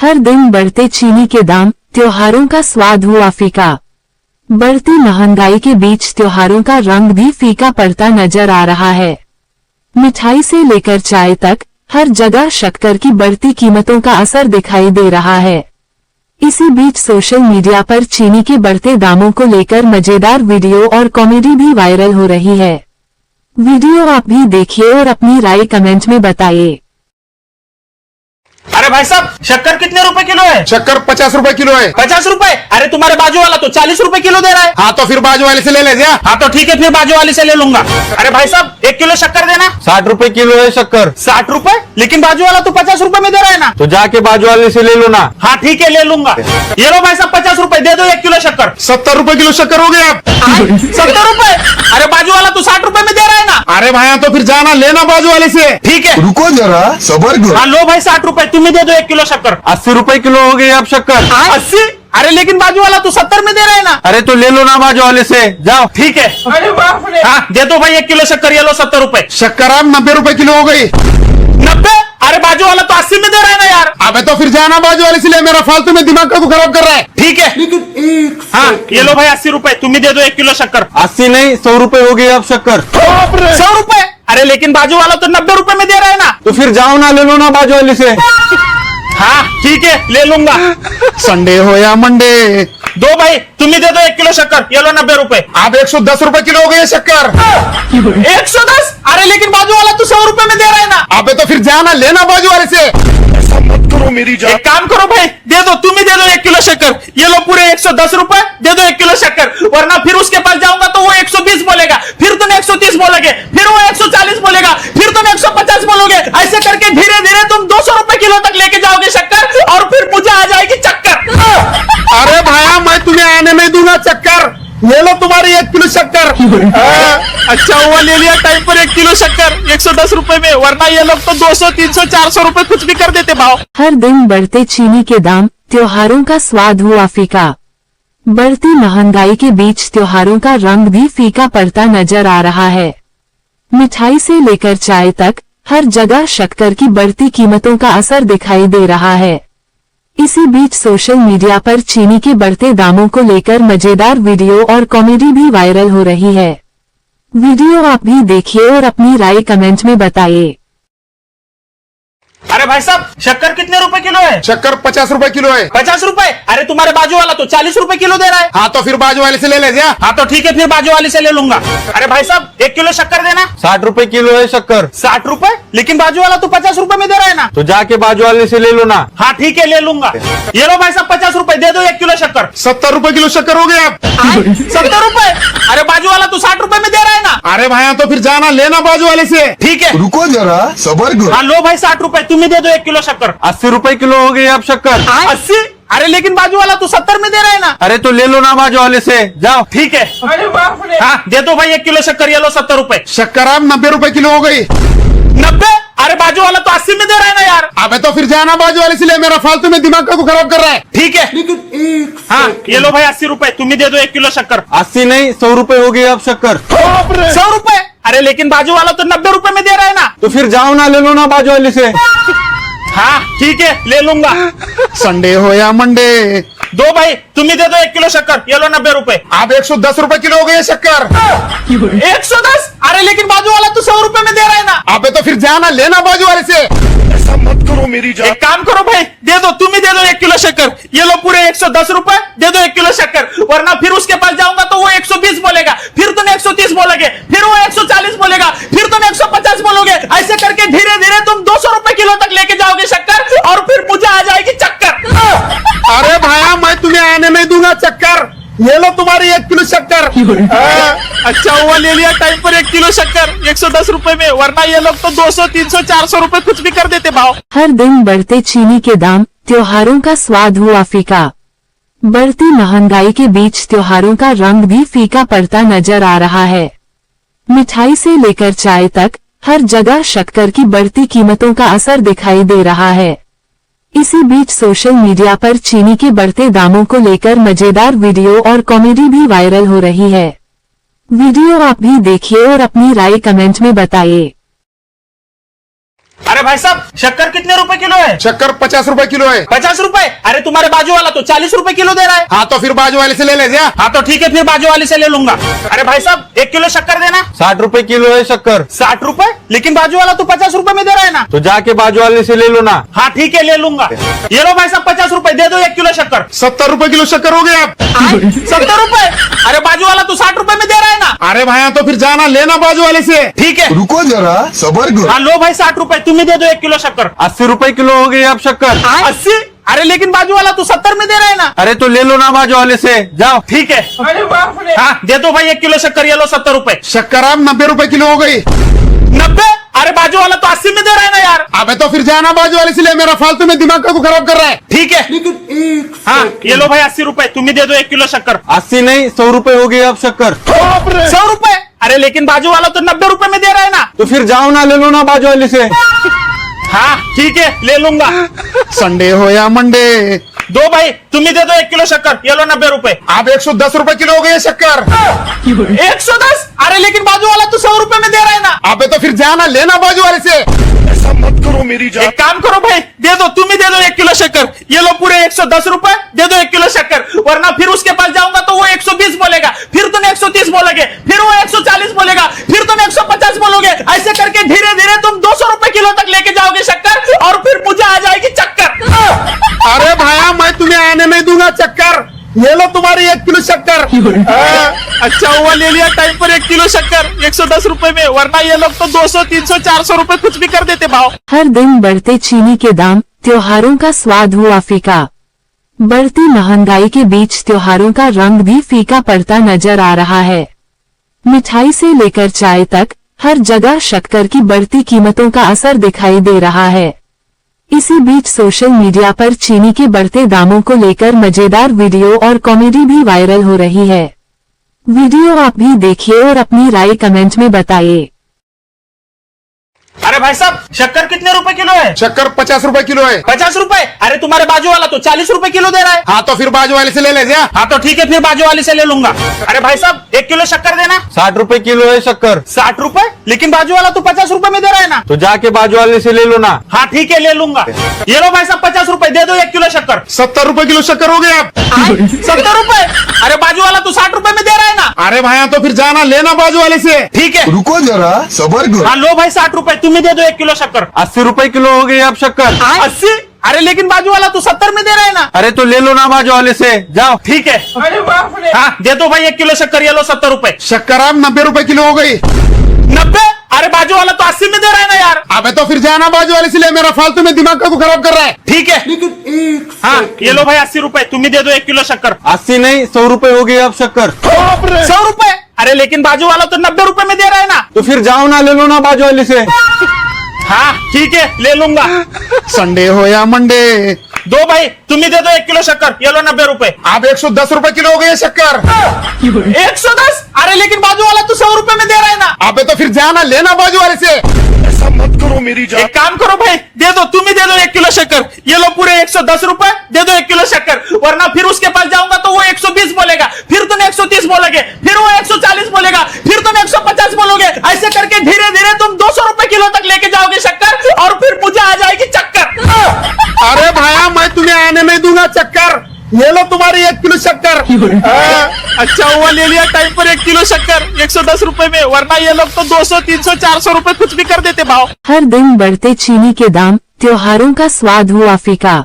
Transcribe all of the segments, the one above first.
हर दिन बढ़ते चीनी के दाम, त्योहारों का स्वाद हुआ फीका। बढ़ती महंगाई के बीच त्योहारों का रंग भी फीका पड़ता नजर आ रहा है। मिठाई से लेकर चाय तक हर जगह शक्कर की बढ़ती कीमतों का असर दिखाई दे रहा है। इसी बीच सोशल मीडिया पर चीनी के बढ़ते दामों को लेकर मजेदार वीडियो और कॉमेडी भी वायरल हो रही है। वीडियो आप भी देखिए और अपनी राय कमेंट में बताइए। अरे भाई साहब, शक्कर कितने रुपए किलो है? शक्कर 50 रुपए किलो है। 50 रुपए? अरे तुम्हारे बाजू वाला तो 40 रुपए किलो दे रहा है। हाँ तो फिर बाजू वाले से ले ले जा। हाँ तो ठीक है, फिर बाजू वाले से ले लूंगा। अरे भाई साहब, 1 किलो शक्कर देना। 60 रुपए किलो है शक्कर। 60 रुपए? लेकिन बाजू वाला तो 50 रुपए में दे रहा है ना। तो जाके बाजू वाले से ले लो ना। हाँ ठीक है, ले लूंगा। ये लो भाई साहब, 50 रुपए दे दो 1 किलो शक्कर। 70 रुपए किलो शक्कर हो गया। 70 रुपए? अरे बाजू वाला तो 60 रुपए में दे रहा है ना। अरे भाई तो फिर जाना लेना बाजू वाले से। ठीक है, रुको जरा सबर करो। हाँ लो भाई 60 रुपए, तुम्हें दे दो 1 किलो शक्कर। 80 रुपए किलो हो गई अब शक्कर। 80? अरे लेकिन बाजू वाला तो 70 में दे रहा है ना। अरे तो ले लो ना बाजू वाले से, जाओ। ठीक है, अरे बाप रे। हाँ दे दो भाई 1 किलो शक्कर। ये लो 70 रुपए। शक्कर अब 90 रुपए किलो हो गई। 90? अरे बाजू वाला तो 80 में दे रहा है ना यार। अबे तो फिर जाना बाजू वाले से ले, मेरा फालतू में दिमाग का तू खराब कर रहा है। ठीक है, लेकिन हाँ ये लो भाई 80 रुपए, तुम्हें दे दो 1 किलो शक्कर। 80 नहीं 100 रुपए हो गई अब शक्कर। 100 रुपए? अरे लेकिन बाजू वाला तो 90 रुपए में दे रहा है ना। तो फिर जाओ ना, ले लो ना बाजू वाले से। हाँ ठीक है, ले लूंगा। संडे हो या मंडे। दो भाई, तुम्हें दे दो 1 किलो शक्कर। ये लो 90 रुपए। अब 110 रुपए किलो हो गई शक्कर। 110? अरे लेकिन बाजू वाला तो 100 रुपए में दे रहा है ना। अबे तो फिर जाना लेना बाजू वाले से। ऐसा मत करो मेरी जान। एक काम करो भाई, दे दो, तुम्हें दे दो 1 किलो शक्कर। ये लो पूरे 110 रुपए, दे दो 1 किलो शक्कर। वरना फिर उसके पास जाऊंगा तो वो 120 बोलेगा, फिर तुम 130 बोलोगे, फिर वो 140 बोलेगा, फिर तुम 150 बोलोगे। ऐसे करके धीरे धीरे तुम 200 रुपए किलो तक लेके जाओगे शक्कर, और फिर मुझे आ जाएगी चक्कर। अरे भाया मैं तुम्हें आने नहीं दूंगा चक्कर। ये लो तुम्हारी 1 किलो शक्कर। अच्छा हुआ ले लिया टाइम पर 1 किलो शक्कर 110 रुपए में, वरना ये लोग तो 200, 300, 400 रुपए कुछ भी कर देते भाव। हर दिन बढ़ते चीनी के दाम, त्योहारों का स्वाद हुआ फीका। बढ़ती महंगाई के बीच त्योहारों का रंग भी फीका पड़ता नजर आ रहा है। मिठाई से लेकर चाय तक हर जगह शक्कर की बढ़ती कीमतों का असर दिखाई दे रहा है। इसी बीच सोशल मीडिया पर चीनी के बढ़ते दामों को लेकर मजेदार वीडियो और कॉमेडी भी वायरल हो रही है। वीडियो आप भी देखिए और अपनी राय कमेंट में बताइए। अरे भाई साहब, शक्कर कितने रुपए किलो है? शक्कर 50 रुपए किलो है। 50 रुपए? अरे तुम्हारे बाजू वाला तो 40 रुपए किलो दे रहा है। हाँ तो फिर बाजू वाले से ले ले जा। हाँ तो ठीक है, फिर बाजू वाले से ले लूंगा। अरे भाई साहब, 1 किलो शक्कर देना। 60 रुपए किलो है शक्कर। 60 रुपए? लेकिन बाजू वाला तो 50 रुपए में दे रहा है ना। तो जाके बाजू वाले से ले लो ना। हाँ ठीक है, ले लूंगा। ये लो भाई साहब 50 रुपए, दे दो 1 किलो शक्कर। 70 रुपए किलो शक्कर हो गया। 70 रुपए? अरे बाजू वाला तो 60 रुपए में दे रहा है ना। अरे भाई तो फिर जाना लेना बाजू वाले से। ठीक है, रुको जरा सबर करो। हाँ लो भाई 60 रुपए, तुम्हें दे दो 1 किलो शक्कर। 80 रुपए किलो हो गई अब शक्कर। 80? अरे लेकिन बाजू वाला तो 70 में दे रहा है ना। अरे तो ले लो ना बाजू वाले से, जाओ। ठीक है, अरे बाप रे। हाँ दे दो भाई 1 किलो शक्कर। ये लो 70 रुपए। शक्कर अब 90 रुपए किलो हो गई। 90? अरे बाजू वाला तो 80 में दे रहा है ना यार। अबे तो फिर जाना बाजू वाले से ले, मेरा फालतू में दिमाग का तू खराब कर रहा है। ठीक है, लेकिन हाँ ये लो भाई 80 रुपए, तुम्हें दे दो 1 किलो शक्कर। 80 नहीं 100 रुपए हो गई अब शक्कर। 100 रुपए? अरे लेकिन बाजू वाला तो 90 रुपए में दे रहा है ना। तो फिर जाओ ना, ले लो ना बाजू वाले से। हाँ ठीक है, ले लूंगा। संडे हो या मंडे। दो भाई, तुम्हें दे दो 1 किलो शक्कर। ये लो 90 रुपए। अब 110 रुपए किलो हो गई शक्कर। 110? अरे लेकिन बाजू वाला तो 100 रुपए में दे रहा है ना। अबे तो फिर जाना लेना बाजू वाले से। ऐसा मत करो मेरी जान। एक काम करो भाई, दे दो, तुम्हें दे दो 1 किलो शक्कर। ये लो पूरे 110 रुपए, दे दो 1 किलो शक्कर। वरना फिर उसके पास जाऊंगा तो वो 120 बोलेगा, फिर तुम 130 बोलोगे, फिर वो 140 बोलेगा, फिर तुम 150 बोलोगे। ऐसे करके धीरे धीरे तुम 200 रुपए किलो तक लेके जाओगे शक्कर, और फिर मुझे आ जाएगी चक्कर। अरे भाया मैं तुम्हें आने नहीं दूंगा चक्कर। ये लो तुम्हारी 1 किलो शक्कर। अच्छा हुआ ले लिया टाइम पर 1 किलो शक्कर 110 रुपए में, वरना ये लोग तो 200, 300, 400 रुपए कुछ भी कर देते भाव। हर दिन बढ़ते चीनी के दाम, त्योहारों का स्वाद हुआ फीका। बढ़ती महंगाई के बीच त्योहारों का रंग भी फीका पड़ता नजर आ रहा है। मिठाई से लेकर चाय तक हर जगह शक्कर की बढ़ती कीमतों का असर दिखाई दे रहा है। इसी बीच सोशल मीडिया पर चीनी के बढ़ते दामों को लेकर मजेदार वीडियो और कॉमेडी भी वायरल हो रही है। वीडियो आप भी देखिए और अपनी राय कमेंट में बताइए। अरे भाई साहब शक्कर कितने रुपए किलो है? शक्कर 50 रुपए किलो है। 50 रुपए? अरे तुम्हारे बाजू वाला तो 40 रुपए किलो दे रहा है। हाँ तो फिर बाजू वाले से ले ले जा। हाँ तो ठीक है, फिर बाजू वाले से ले लूंगा। अरे भाई साहब 1 किलो शक्कर देना। 60 रुपए किलो है शक्कर। 60 रुपए? लेकिन बाजू वाला तो 50 रुपए में दे रहा है ना। तो जाके बाजू वाले से ले लो ना। हाँ ठीक है, ले लूंगा। ये लो भाई साहब 50 रुपए दे दो 1 किलो शक्कर। 70 रुपए किलो शक्कर हो गया आप। 70 रुपए? अरे बाजू वाला तो 60 रुपए में दे रहा है ना। अरे भाई तो फिर जाना लेना बाजू वाले से। ठीक है। रुको जरा सबर करो। हाँ लो भाई 60 रुपए, तुम ही दे दो 1 किलो शक्कर। 80 रुपए किलो हो गई अब शक्कर। 80? अरे लेकिन बाजू वाला तो 70 में दे रहा है ना। अरे तो ले लो ना बाजू वाले से, जाओ। ठीक है। हाँ दे दो भाई 1 किलो शक्कर, ये लो 70 रुपए। शक्कर आप 90 रुपए किलो हो गई। 90? अरे बाजू वाला तो 80 में दे रहा है ना यार। अबे तो फिर जाना बाजू वाले से ले, मेरा फालतू में दिमाग को खराब कर रहा है। ठीक है। हाँ ये लो भाई 80 रुपए, तुम ही दे दो 1 किलो शक्कर। 80 नहीं 100 रुपए हो गई अब शक्कर। 100 रुपए? अरे लेकिन बाजू वाला तो 90 रुपए में दे रहा है ना। तो फिर जाओ ना, ले लो ना बाजू वाले से। हाँ ठीक है, ले लूंगा। संडे हो या मंडे। दो भाई, तुम ही दे दो 1 किलो शक्कर, ये लो 90 रुपए। आप 110 रुपए किलो हो गए शक्कर। 110? अरे लेकिन बाजू वाला तो 100 रुपए में दे रहा है ना। अबे तो फिर जाना लेना बाजू वाले से। ऐसा मत करो मेरी जान। एक काम करो भाई, दे दो, तुम ही दे दो 1 किलो शक्कर। ये लो पूरे 110 रुपए, दे दो 1 किलो शक्कर, वरना फिर उसके पास जाऊंगा तो वो 120 बोलेगा, फिर तुम 130 बोलोगे, फिर वो 140 बोलेगा, फिर तुम 150 बोलोगे। ऐसे करके धीरे धीरे तुम 200 रुपए किलो तक लेके जाओगे शक्कर, और फिर मुझे आ जाएगी चक्कर। अरे भाया मैं तुम्हें आने नहीं दूंगा चक्कर। ये लो तुम्हारी 1 किलो शक्कर। अच्छा हुआ ले लिया टाइम पर 1 किलो शक्कर 110 रुपए में, वरना ये लोग तो 200, 300, 400 रुपए कुछ भी कर देते भाव। हर दिन बढ़ते चीनी के दाम, त्योहारों का स्वाद हुआ फीका। बढ़ती महंगाई के बीच त्योहारों का रंग भी फीका पड़ता नजर आ रहा है। मिठाई से लेकर चाय तक हर जगह शक्कर की बढ़ती कीमतों का असर दिखाई दे रहा है। इसी बीच सोशल मीडिया पर चीनी के बढ़ते दामों को लेकर मजेदार वीडियो और कॉमेडी भी वायरल हो रही है। वीडियो आप भी देखिए और अपनी राय कमेंट में बताइए। अरे भाई साहब शक्कर कितने रुपए किलो है? शक्कर 50 रुपए किलो है। 50 रुपए? अरे तुम्हारे बाजू वाला तो 40 रुपए किलो दे रहा है। हाँ तो फिर बाजू वाले से ले ले जा। हाँ तो ठीक है, फिर बाजू वाले से ले लूंगा। अरे भाई साहब 1 किलो शक्कर देना। 60 रुपए किलो है शक्कर। 60 रुपए? लेकिन बाजू वाला तो 50 रुपए में दे रहा है ना। तो जाके बाजू वाले से ले लो ना। हाँ ठीक है, ले लूंगा। ये लो भाई साहब 50 रुपए, दे दो 1 किलो शक्कर। 70 रुपए किलो शक्कर हो गया आप। 70 रुपए? अरे बाजू वाला तो 60 रुपए में दे रहा है ना। अरे भाया तो फिर जाना लेना बाजू वाले से। ठीक है। रुको जरा सबर करो। हाँ लो भाई 60 रुपए, तुम ही दे दो 1 किलो शक्कर। 80 रुपए किलो हो गई अब शक्कर। 80? अरे लेकिन बाजू वाला तो 70 में दे रहा है ना। अरे तो ले लो ना बाजू वाले से, जाओ। ठीक है। हाँ दे दो भाई 1 किलो शक्कर, ये लो 70 रुपए। शक्कर आप 90 रुपए किलो हो गई। 90? अरे बाजू वाला तो 80 में दे रहा है ना यार। अबे तो फिर जाना बाजू वाले से ले, मेरा फालतू में दिमाग को खराब कर रहा है। ठीक है। हाँ ये लो भाई 80 रुपए, तुम ही दे दो 1 किलो शक्कर। 80 नहीं 100 रुपए हो गई अब शक्कर। 100 रुपए? अरे लेकिन बाजू वाला तो 90 रुपए में दे रहा है ना। तो फिर जाओ ना, ले लो ना बाजू वाले से। हाँ ठीक है, ले लूंगा। संडे हो या मंडे। दो भाई, तुम ही दे दो 1 किलो शक्कर, ये लो 90 रुपए। आप 110 रुपए किलो हो गए शक्कर। 110? अरे लेकिन बाजू वाला तो 100 रुपए में दे रहा है ना। अबे तो फिर जाना लेना बाजू वाले से। ऐसा मत करो मेरी जान। एक काम करो भाई, दे दो, तुम ही दे दो 1 किलो शक्कर, ये लो पूरे 110 रुपए, दे दो 1 किलो शक्कर, वरना फिर उसके पास जाऊंगा तो वो 120 बोलेगा, फिर तुम 130 बोलोगे, फिर वो 140 बोलेगा, फिर तुम 150 बोलोगे। ऐसे करके धीरे धीरे तुम 200 रुपए किलो तक लेके जाओगे शक्कर, और फिर मुझे आ जाएगी चक्कर। अरे भाया मैं तुम्हें आने नहीं दूंगा चक्कर। ये लो तुम्हारी 1 किलो शक्कर। अच्छा हुआ ले लिया टाइम पर 1 किलो शक्कर 110 रुपए में, वरना ये लोग तो 200, 300, 400 रुपए कुछ भी कर देते भाव। हर दिन बढ़ते चीनी के दाम, त्योहारों का स्वाद हुआ फीका।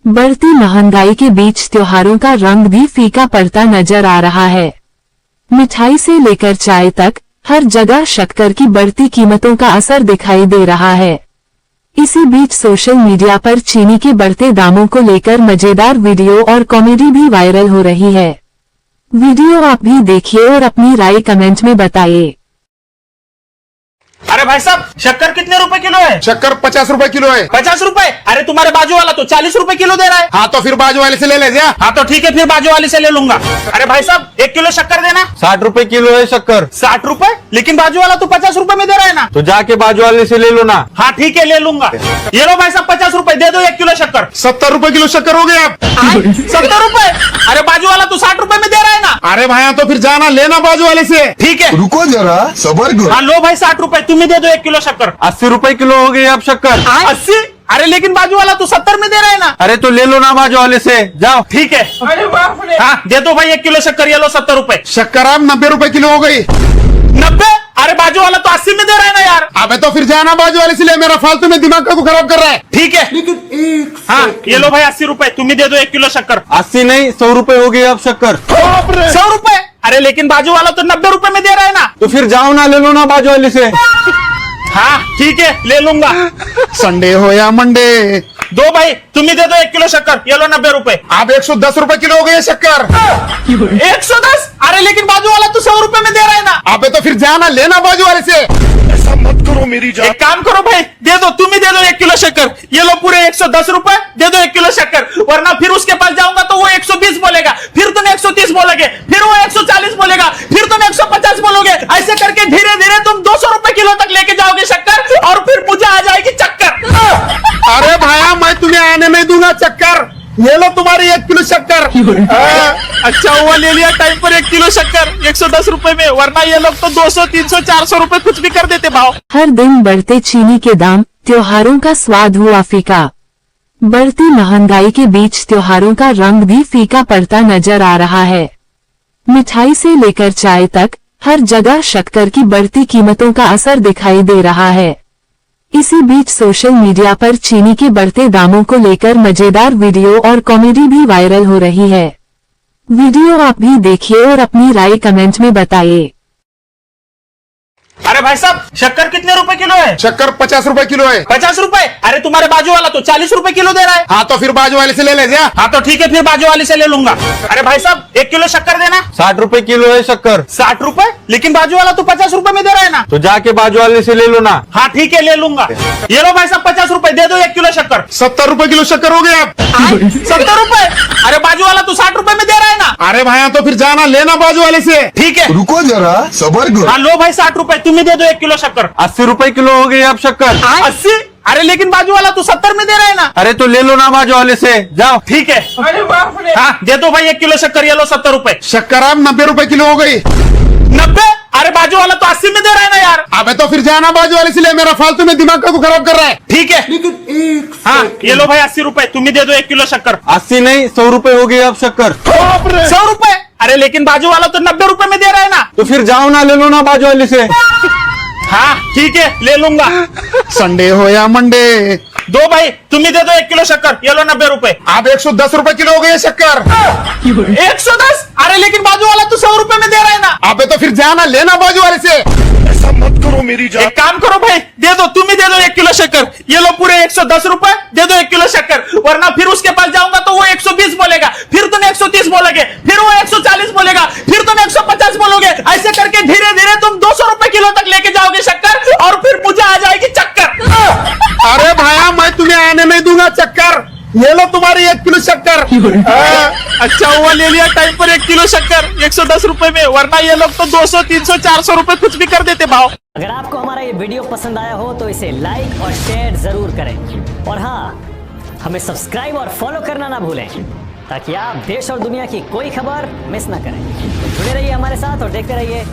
बढ़ती महंगाई के बीच त्योहारों का रंग भी फीका पड़ता नजर आ रहा है। मिठाई से लेकर चाय तक हर जगह शक्कर की बढ़ती कीमतों का असर दिखाई दे रहा है। इसी बीच सोशल मीडिया पर चीनी के बढ़ते दामों को लेकर मजेदार वीडियो और कॉमेडी भी वायरल हो रही है। वीडियो आप भी देखिए और अपनी राय कमेंट में बताइए। अरे भाई साहब शक्कर कितने रुपए किलो है? शक्कर 50 रुपए किलो है। 50 रुपए? अरे तुम्हारे बाजू वाला तो 40 रुपए किलो दे रहा है। हाँ तो फिर बाजू वाले से ले ले जा। हाँ तो ठीक है, फिर बाजू वाले से ले लूंगा। अरे भाई साहब 1 किलो शक्कर देना। 60 रुपए किलो है शक्कर। 60 रुपए? लेकिन बाजू वाला तो 50 रुपए में दे रहा है ना। तो जाके बाजू वाले से ले लो ना। हाँ ठीक है, ले लूंगा। ये लो भाई साहब 50 रुपए, दे दो 1 किलो शक्कर। 70 रुपए किलो शक्कर हो गए आप। 70 रुपए? अरे बाजू वाला तो 60 रुपए में दे रहा है ना। अरे भाया तो फिर जाना लेना बाजू वाले से। ठीक है। रुको जरा सबर करो। हाँ लो भाई 60 रुपए, तुम्हें दे दो 1 किलो शक्कर। 80 रुपए किलो हो गई अब शक्कर। 80? अरे लेकिन बाजू वाला तो 70 में दे रहा है ना। अरे तो ले लो ना बाजू वाले से, जाओ। ठीक है। हाँ दे दो भाई 1 किलो शक्कर, ये लो 70 रुपए। शक्कर अब 90 रुपए किलो हो गई। 90? अरे बाजू वाला तो 80 में दे रहा है ना यार। अबे तो फिर जाना बाजू वाले से ले, मेरा फालतू में दिमाग का को खराब कर रहा है। ठीक है। हाँ ये लो भाई 80 रुपए, तुम्हें दे दो 1 किलो शक्कर। 80 नहीं 100 रुपए हो गई अब शक्कर। 100 रुपए? अरे लेकिन बाजू वाला तो 90 रुपए में दे रहा है ना। तो फिर जाओ ना, ले लो ना बाजू वाले से। हाँ ठीक है, ले लूंगा। संडे हो या मंडे। दो भाई, तुम्हें दे दो 1 किलो शक्कर, ये लो 90 रुपए। अब 110 रुपए किलो हो गई है शक्कर। 110? अरे लेकिन बाजू वाला तो 100 रुपए में दे रहा है ना। अबे तो फिर जाना लेना बाजू वाले से। ऐसा मत करो मेरी जान। एक काम करो भाई, दे दो, तुम्हें दे दो 1 किलो शक्कर, ये लो पूरे 110 रुपए, दे दो 1 किलो शक्कर, वरना फिर उसके पास जाऊंगा तो वो 120 बोलेगा, फिर तुम 130 बोलोगे, फिर वो 140 बोलेगा, फिर तुम 150 बोलोगे, ऐसे करके धीरे धीरे तुम 200 रुपए किलो तक लेके जाओगे शक्कर, और फिर मुझे आ जाएगी चक्कर। अरे भाया मैं तुम्हें आने नहीं दूंगा चक्कर। ये लो तुम्हारी 1 किलो शक्कर। अच्छा हुआ ले लिया टाइम पर 1 किलो शक्कर 110 रुपए में, वरना ये लोग तो 200, 300, 400 रुपए कुछ भी कर देते भाव। हर दिन बढ़ते चीनी के दाम, त्योहारों का स्वाद हुआ फीका। बढ़ती महंगाई के बीच त्योहारों का रंग भी फीका पड़ता नजर आ रहा है। मिठाई से लेकर चाय तक हर जगह शक्कर की बढ़ती कीमतों का असर दिखाई दे रहा है। इसी बीच सोशल मीडिया पर चीनी के बढ़ते दामों को लेकर मजेदार वीडियो और कॉमेडी भी वायरल हो रही है। वीडियो आप भी देखिए और अपनी राय कमेंट में बताइए। अरे भाई साहब, शक्कर कितने रुपए किलो है? शक्कर 50 रुपए किलो है। 50 रुपए? अरे तुम्हारे बाजू वाला तो 40 रुपए किलो दे रहा है। हाँ तो फिर बाजू वाले से ले ले जा। हाँ तो ठीक है, फिर बाजू वाले से ले लूंगा। अरे भाई साहब 1 किलो शक्कर देना। 60 रुपए किलो है शक्कर। 60 रुपए? लेकिन बाजू वाला तो 50 रुपए में दे रहा है ना। तो जाके बाजू वाले से ले लो ना। हाँ ठीक है, ले लूंगा। ये लो भाई साहब 50 रुपए, दे दो 1 किलो शक्कर। 70 रुपए किलो शक्कर हो गया। 70 रुपए? अरे बाजू वाला तो 60 रुपए में दे रहा है ना। अरे भाया तो फिर जाना लेना बाजू वाले से। ठीक है। रुको जरा सबर करो। हाँ लो भाई 60 रुपए, तुम्हें दे दो 1 किलो शक्कर। 80 रुपए किलो हो गई अब शक्कर। 80? अरे लेकिन बाजू वाला तो 70 में दे रहा है ना। अरे तो ले लो ना बाजू वाले से, जाओ। ठीक है। हाँ दे दो भाई 1 किलो शक्कर, ये लो 70 रुपए। शक्कर अब 90 रुपए किलो हो गई। 90? अरे बाजू वाला तो 80 में दे रहा है ना यार। अबे तो फिर जाना बाजू वाले से ले, मेरा फालतू में दिमाग का को खराब कर रहा है। ठीक है। हाँ ये लो भाई 80 रुपए, तुम्हें दे दो 1 किलो शक्कर। 80 नहीं 100 रुपए हो गई अब शक्कर। 100 रुपए? अरे लेकिन बाजू वाला तो 90 रुपए में दे रहा है ना। तो फिर जाओ ना, ले लो ना बाजू वाले से। हाँ ठीक है, ले लूंगा। संडे हो या मंडे। दो भाई, तुम्हें दे दो 1 किलो शक्कर, ये लो 90 रुपए। अब 110 रुपए किलो हो गई है शक्कर। 110? अरे लेकिन बाजू वाला तो 100 रुपए में दे रहा है ना। अबे तो फिर जाना लेना बाजू वाले से। ऐसा मत करो मेरी जान। एक काम करो भाई, दे दो, तुम्हें दे दो 1 किलो शक्कर, ये लो पूरे 110 रुपए, दे दो 1 किलो शक्कर, वरना फिर उसके पास जाऊंगा तो वो 120 बोलेगा, फिर तुम 130 बोलोगे, फिर वो 140 बोलेगा, फिर तुम 150 बोलोगे, ऐसे करके धीरे धीरे तुम 200 रुपए किलो तक लेके जाओगे शक्कर, और फिर मुझे आ जाएगी चक्कर। अरे भाया मैं तुम्हें आने नहीं दूंगा चक्कर। ये लो तुम्हारी 1 किलो शक्कर। अच्छा हुआ ले लिया टाइम पर 1 किलो शक्कर 110 रुपए में, वरना ये लोग तो 200, 300, 400 रुपए कुछ भी कर देते भाव। अगर आपको हमारा ये वीडियो पसंद आया हो तो इसे लाइक और शेयर जरूर करें, और हाँ, हमें सब्सक्राइब और फॉलो करना ना भूलें, ताकि आप देश और दुनिया की कोई खबर मिस ना करें। जुड़े रहिए हमारे साथ और देखते रहिए